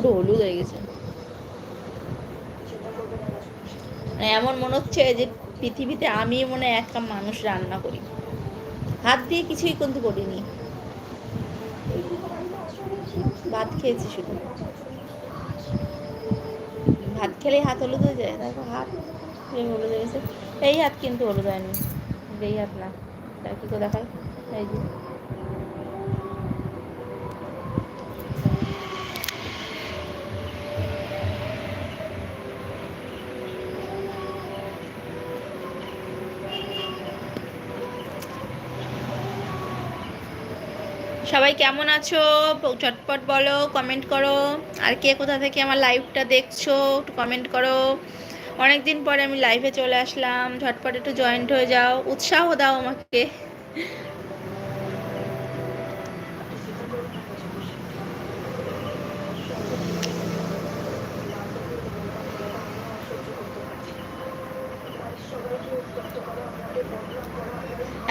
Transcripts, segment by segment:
পুরো হলুদ হয়ে গেছে। মানে এমন মনে হচ্ছে যে পৃথিবীতে আমি মনে হয় একটা মানুষ রান্না করি, হাত দিয়ে কিছুই কিন্তু করিনি, ভাত খেয়েছি শুধু। ভাত খেলেই হাত হলুদ হয়ে যায়, দেখো হাত হলুদ হয়ে গেছে। এই হাত কিন্তু হলুদ হয়নি, এই হাত না, কি করে দেখায়, এই যে। সবাই কেমন আছো? চটপট বলো, কমেন্ট করো। আর কে কোথা থেকে আমার লাইভটা দেখছো একটু কমেন্ট করো। অনেকদিন পরে আমি লাইভে চলে আসলাম, ঝটপট একটু জয়েন্ট হয়ে যাও, উৎসাহ দাও আমাকে।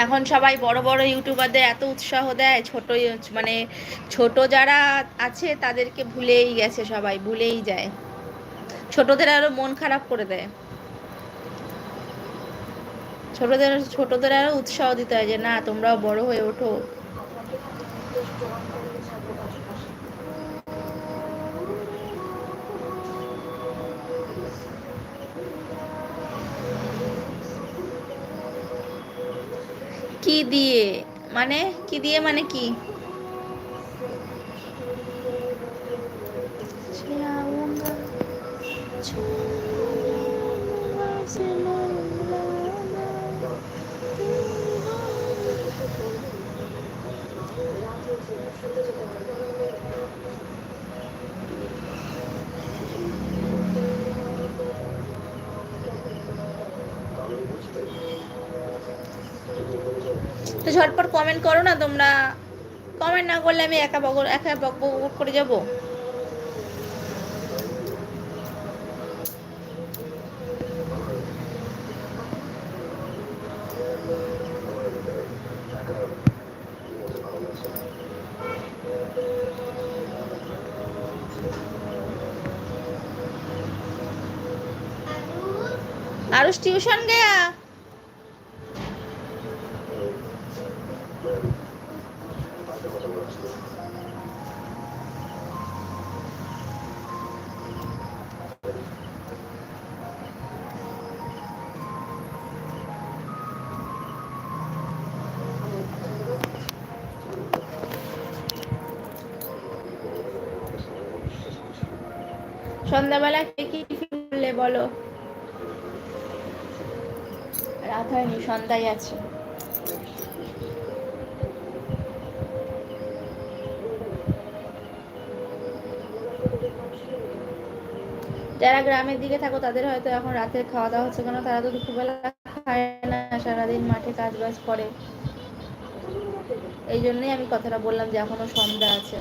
এখন সবাই বড় বড় ইউটিউবারদের এত উৎসাহ দেয়, ছোট মানে ছোট যারা আছে তাদেরকে ভুলেই গেছে, সবাই ভুলেই যায়, ছোটদের আরো মন খারাপ করে দেয়। ছোটদের আরো উৎসাহ দিতে হয় যে না তোমরাও বড় হয়ে ওঠো। কি দিয়ে মানে, কি দিয়ে মানে কি? তো ঝটপট কমেন্ট করো না তোমরা, কমেন্ট না করলে আমি একা বক বক করে যাবো। आरुष ट्यूशन गया। সন্ধ্যাবেলা কে কি টিফিন করলে বলো? রাত হয়নি, সন্ধ্যায় আছে। যারা গ্রামের দিকে থাকো তাদের হয়তো এখন রাতের খাওয়া দাওয়া হচ্ছে, কেন তারা তো দুপুরবেলা খায় না, সারাদিন মাঠে কাজ বাজ করে। এই জন্যই আমি কথাটা বললাম যে এখনো সন্ধ্যা আছে।